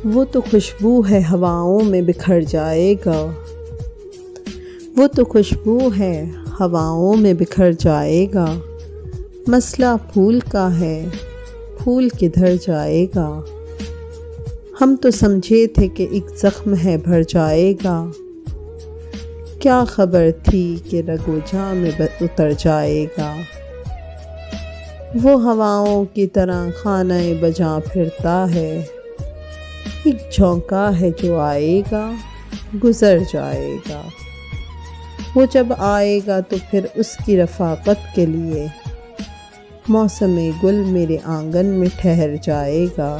वो तो खुशबू है हवाओं में बिखर जाएगा। वो तो खुशबू है हवाओं में बिखर जाएगा। मसला फूल का है, फूल किधर जाएगा। हम तो समझे थे कि एक ज़ख्म है भर जाएगा। क्या खबर थी कि रगोजा में उतर जाएगा। वो हवाओं की तरह खाने बजा फिरता है। एक झोंका है जो आएगा गुज़र जाएगा। वो जब आएगा तो फिर उसकी रफ़ाक़त के लिए मौसम गुल मेरे आंगन में ठहर जाएगा।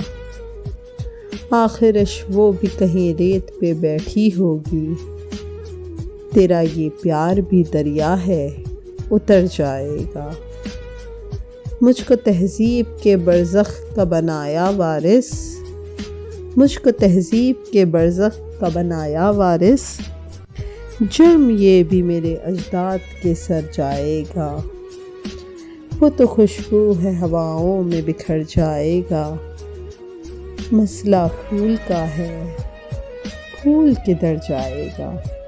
आखिरश वो भी कहीं रेत पे बैठी होगी। तेरा ये प्यार भी दरिया है उतर जाएगा। मुझको तहज़ीब के बरज़ख का बनाया वारिस। मुझको तहज़ीब के बरज़ख का बनाया वारिस। जुर्म ये भी मेरे अजदाद के सर जाएगा। वो तो खुशबू है हवाओं में बिखर जाएगा। मसला फूल का है, फूल किधर जाएगा।